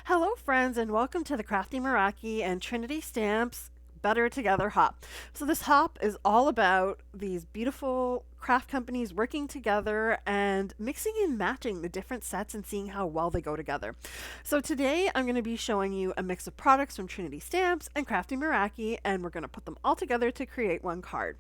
Hello, friends, and welcome to the Crafty Meraki and Trinity Stamps Better Together hop. So, this hop is all about these beautiful craft companies working together and mixing and matching the different sets and seeing how well they go together. So, today I'm going to be showing you a mix of products from Trinity Stamps and Crafty Meraki, and we're going to put them all together to create one card.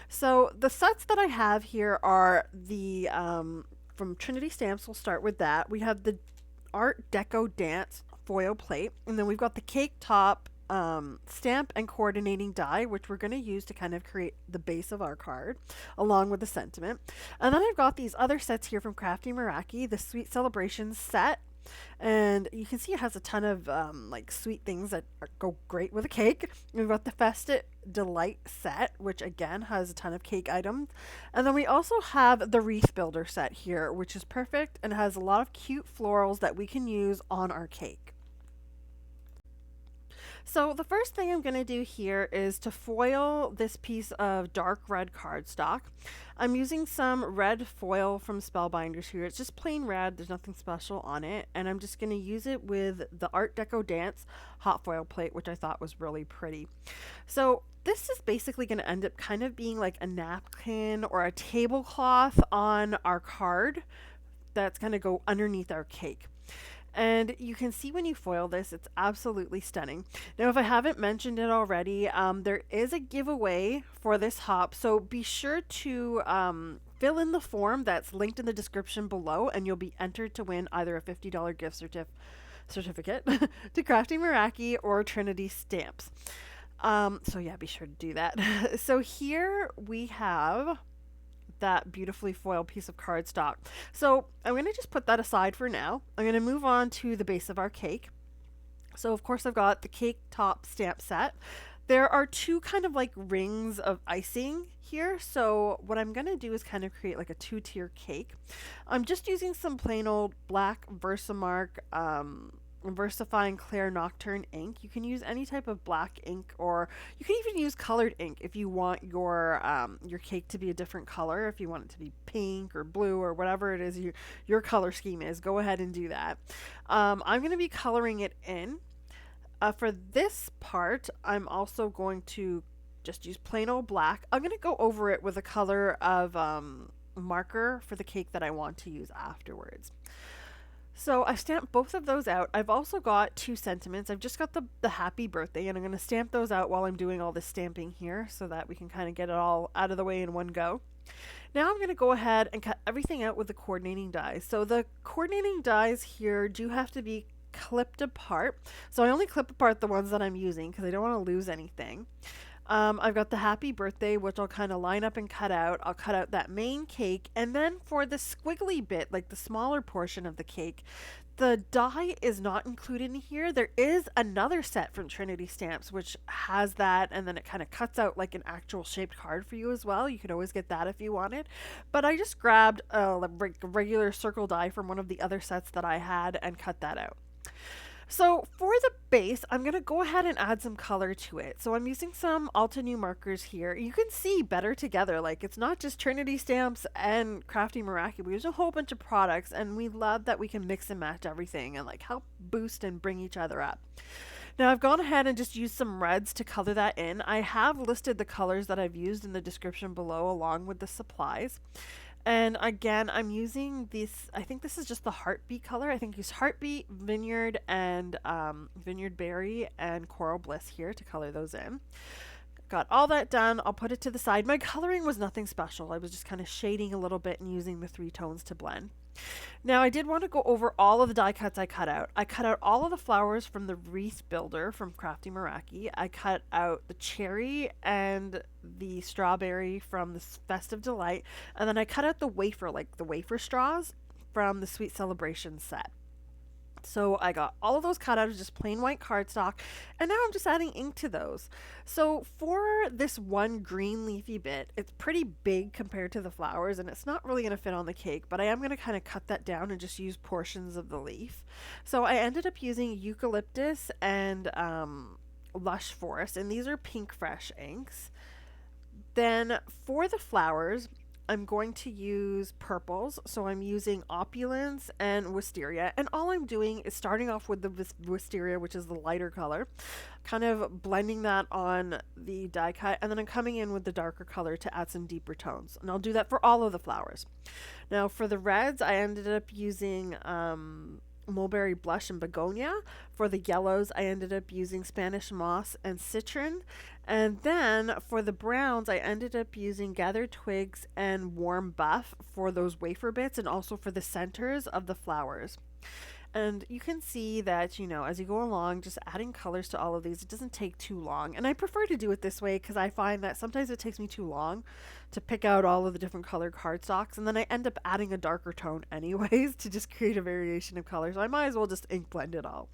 So, the sets that I have here are the from Trinity Stamps. We'll start with that. We have the Art Deco Dance foil plate, and then we've got the cake top stamp and coordinating die, which we're going to use to kind of create the base of our card along with the sentiment. And then I've got these other sets here from Crafty Meraki, the Sweet Celebrations set, and you can see it has a ton of like sweet things that go great with a cake. We've got the Festive Delight set, which again has a ton of cake items. And then we also have the Wreath Builder set here, which is perfect and has a lot of cute florals that we can use on our cake. So the first thing I'm going to do here is to foil this piece of dark red cardstock. I'm using some red foil from Spellbinders here. It's just plain red. There's nothing special on it. And I'm just going to use it with the Art Deco Dance hot foil plate, which I thought was really pretty. So this is basically going to end up kind of being like a napkin or a tablecloth on our card that's going to go underneath our cake. And you can see when you foil this, it's absolutely stunning. Now, if I haven't mentioned it already, there is a giveaway for this hop. So be sure to fill in the form that's linked in the description below, and you'll be entered to win either a $50 gift certificate to Crafty Meraki or Trinity Stamps. So yeah, be sure to do that. So here we have that beautifully foiled piece of cardstock. So I'm going to just put that aside for now. I'm going to move on to the base of our cake. So of course I've got the cake top stamp set. There are two kind of like rings of icing here. So what I'm going to do is kind of create like a two-tier cake. I'm just using some plain old black Versamark VersaFine Clear Nocturne ink. You can use any type of black ink, or you can even use colored ink if you want your cake to be a different color. If you want it to be pink or blue or whatever it is your color scheme is, go ahead and do that. I'm going to be coloring it in. For this part, I'm also going to just use plain old black. I'm going to go over it with a color of marker for the cake that I want to use afterwards. So I've stamped both of those out. I've also got two sentiments. I've just got the happy birthday, and I'm going to stamp those out while I'm doing all this stamping here so that we can kind of get it all out of the way in one go. Now I'm going to go ahead and cut everything out with the coordinating dies. So the coordinating dies here do have to be clipped apart. So I only clip apart the ones that I'm using because I don't want to lose anything. I've got the happy birthday, which I'll kind of line up and cut out. I'll cut out that main cake. And then for the squiggly bit, like the smaller portion of the cake, the die is not included in here. There is another set from Trinity Stamps, which has that. And then it kind of cuts out like an actual shaped card for you as well. You could always get that if you wanted. But I just grabbed a regular circle die from one of the other sets that I had and cut that out. So for the base, I'm going to go ahead and add some color to it. So I'm using some Alta New markers here. You can see better together. Like, it's not just Trinity Stamps and Crafty Meraki. We use a whole bunch of products, and we love that we can mix and match everything and like help boost and bring each other up. Now I've gone ahead and just used some reds to color that in. I have listed the colors that I've used in the description below along with the supplies. And again, I'm using this, I think this is just the Heartbeat color. I think I use Heartbeat, Vineyard, and Vineyard Berry, and Coral Bliss here to color those in. Got all that done. I'll put it to the side. My coloring was nothing special. I was just kind of shading a little bit and using the three tones to blend. Now I did want to go over all of the die cuts I cut out. I cut out all of the flowers from the Wreath Builder from Crafty Meraki. I cut out the cherry and the strawberry from the Festive Delight. And then I cut out the wafer, like the wafer straws from the Sweet Celebration set. So I got all of those cut out of just plain white cardstock, and now I'm just adding ink to those. So for this one green leafy bit, it's pretty big compared to the flowers, and it's not really going to fit on the cake, but I am going to kind of cut that down and just use portions of the leaf. So I ended up using eucalyptus and lush forest, and these are pink fresh inks. Then for the flowers, I'm going to use purples. So I'm using opulence and wisteria. And all I'm doing is starting off with the wisteria, which is the lighter color, kind of blending that on the die cut. And then I'm coming in with the darker color to add some deeper tones. And I'll do that for all of the flowers. Now for the reds, I ended up using mulberry blush and begonia. For the yellows, I ended up using Spanish moss and citron. And then for the browns, I ended up using gathered twigs and warm buff for those wafer bits and also for the centers of the flowers. And you can see that, as you go along, just adding colors to all of these, it doesn't take too long. And I prefer to do it this way because I find that sometimes it takes me too long to pick out all of the different colored cardstocks. And then I end up adding a darker tone anyways to just create a variation of color. So I might as well just ink blend it all.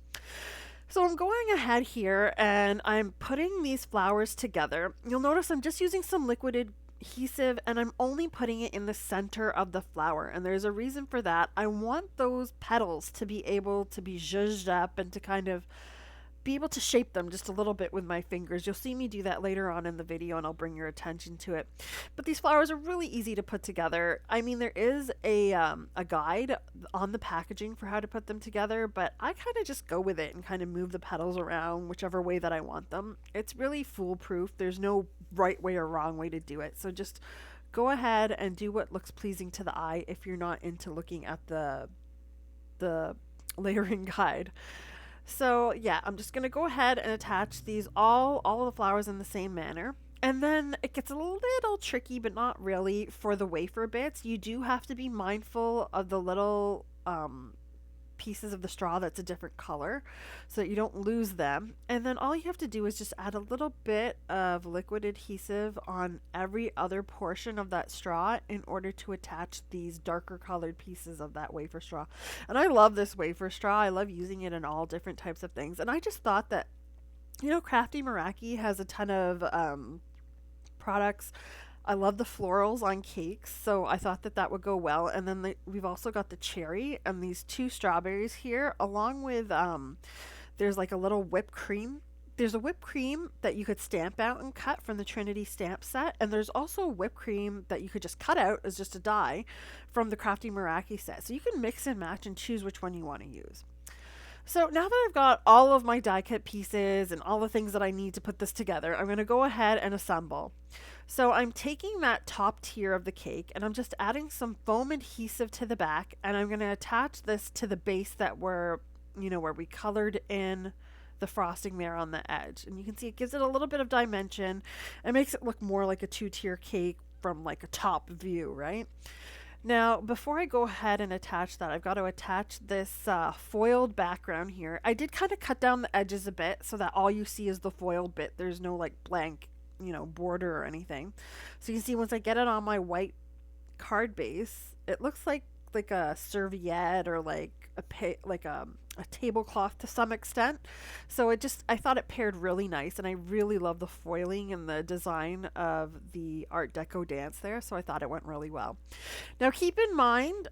So I'm going ahead here and I'm putting these flowers together. You'll notice I'm just using some liquid adhesive and I'm only putting it in the center of the flower, and there's a reason for that. I want those petals to be able to be zhuzhed up and to kind of be able to shape them just a little bit with my fingers. You'll see me do that later on in the video and I'll bring your attention to it. But these flowers are really easy to put together. I mean, there is a guide on the packaging for how to put them together, but I kind of just go with it and kind of move the petals around whichever way that I want them. It's really foolproof. There's no right way or wrong way to do it. So just go ahead and do what looks pleasing to the eye if you're not into looking at the layering guide. So yeah, I'm just going to go ahead and attach these all of the flowers in the same manner. And then it gets a little tricky, but not really, for the wafer bits. You do have to be mindful of the little pieces of the straw that's a different color so that you don't lose them. And then all you have to do is just add a little bit of liquid adhesive on every other portion of that straw in order to attach these darker colored pieces of that wafer straw. And I love this wafer straw. I love using it in all different types of things. And I just thought that, Crafty Meraki has a ton of products. I love the florals on cakes, so I thought that would go well. And then we've also got the cherry and these 2 strawberries here, along with there's like a little whipped cream. There's a whipped cream that you could stamp out and cut from the Trinity Stamp set, and there's also whipped cream that you could just cut out as just a die from the Crafty Meraki set. So you can mix and match and choose which one you want to use. So now that I've got all of my die cut pieces and all the things that I need to put this together, I'm going to go ahead and assemble. So I'm taking that top tier of the cake and I'm just adding some foam adhesive to the back, and I'm going to attach this to the base that where we colored in the frosting there on the edge. And you can see it gives it a little bit of dimension. It makes it look more like a 2-tier cake from like a top view, right? Now, before I go ahead and attach that, I've got to attach this foiled background here. I did kind of cut down the edges a bit so that all you see is the foiled bit. There's no like blank, border or anything. So you can see once I get it on my white card base, it looks like a serviette or like a tablecloth to some extent. So I thought it paired really nice, and I really love the foiling and the design of the Art Deco dance there, so I thought it went really well. Now keep in mind,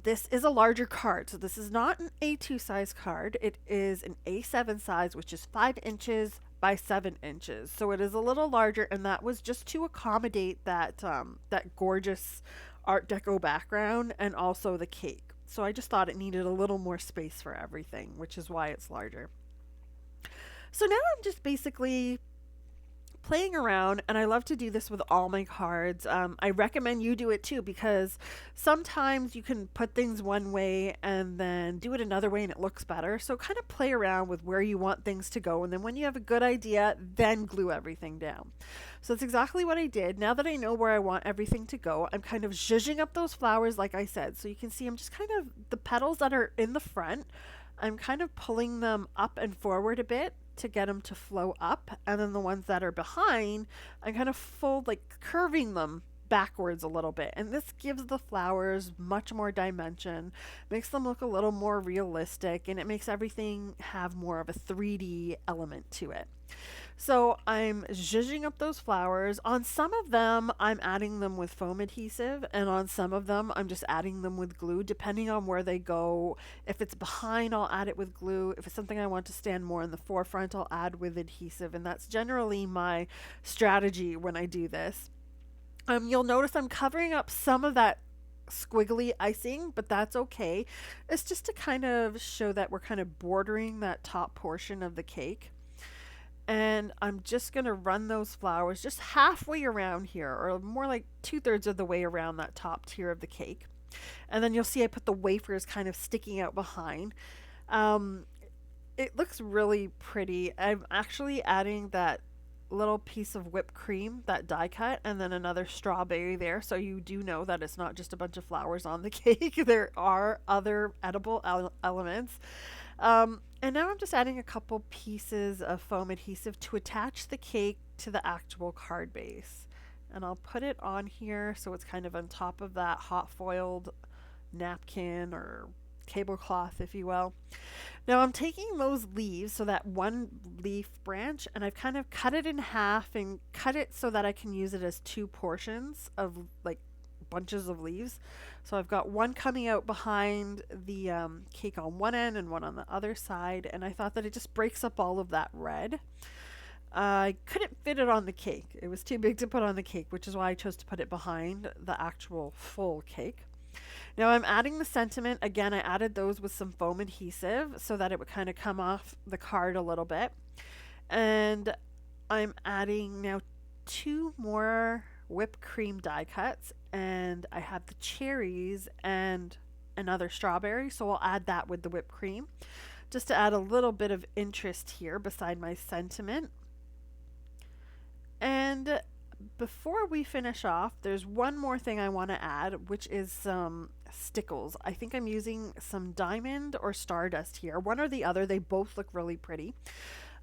this is a larger card, so this is not an A2 size card. It is an A7 size, which is 5 inches by 7 inches. So it is a little larger, and that was just to accommodate that gorgeous Art Deco background and also the cake. So I just thought it needed a little more space for everything, which is why it's larger. So now I'm just basically playing around, and I love to do this with all my cards. I recommend you do it too, because sometimes you can put things one way and then do it another way and it looks better. So kind of play around with where you want things to go, and then when you have a good idea, then glue everything down. So that's exactly what I did. Now that I know where I want everything to go, I'm kind of zhuzhing up those flowers like I said. So you can see I'm just kind of, the petals that are in the front, I'm kind of pulling them up and forward a bit to get them to flow up, and then the ones that are behind, I'm kind of curving them backwards a little bit, and this gives the flowers much more dimension, makes them look a little more realistic, and it makes everything have more of a 3D element to it. So I'm zhuzhing up those flowers. On some of them, I'm adding them with foam adhesive, and on some of them, I'm just adding them with glue, depending on where they go. If it's behind, I'll add it with glue. If it's something I want to stand more in the forefront, I'll add with adhesive, and that's generally my strategy when I do this. You'll notice I'm covering up some of that squiggly icing, but that's okay. It's just to kind of show that we're kind of bordering that top portion of the cake. And I'm just going to run those flowers just halfway around here, or more like 2/3 of the way around that top tier of the cake. And then you'll see I put the wafers kind of sticking out behind. Um, it looks really pretty. I'm actually adding that little piece of whipped cream, that die cut, and then another strawberry there. So you do know that it's not just a bunch of flowers on the cake. There are other edible elements. And now I'm just adding a couple pieces of foam adhesive to attach the cake to the actual card base. And I'll put it on here so it's kind of on top of that hot foiled napkin or tablecloth, if you will. Now I'm taking those leaves, so that one leaf branch, and I've kind of cut it in half and cut it so that I can use it as two portions of like bunches of leaves. So I've got one coming out behind the cake on one end and one on the other side, and I thought that it just breaks up all of that red. I couldn't fit it on the cake. It was too big to put on the cake, which is why I chose to put it behind the actual full cake. Now I'm adding the sentiment. Again, I added those with some foam adhesive so that it would kind of come off the card a little bit. And I'm adding now 2 more whipped cream die cuts, and I have the cherries and another strawberry, so I'll add that with the whipped cream just to add a little bit of interest here beside my sentiment. And before we finish off, there's one more thing I want to add, which is some stickles. I think I'm using some diamond or stardust here, one or the other. They both look really pretty.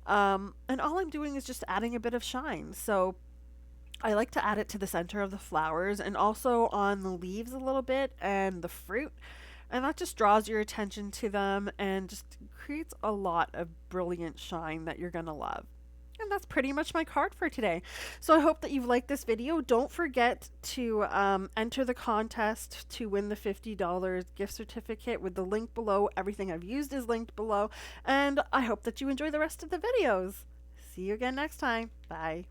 And all I'm doing is just adding a bit of shine. So I like to add it to the center of the flowers and also on the leaves a little bit and the fruit. And that just draws your attention to them and just creates a lot of brilliant shine that you're going to love. And that's pretty much my card for today. So I hope that you've liked this video. Don't forget to enter the contest to win the $50 gift certificate with the link below. Everything I've used is linked below. And I hope that you enjoy the rest of the videos. See you again next time. Bye.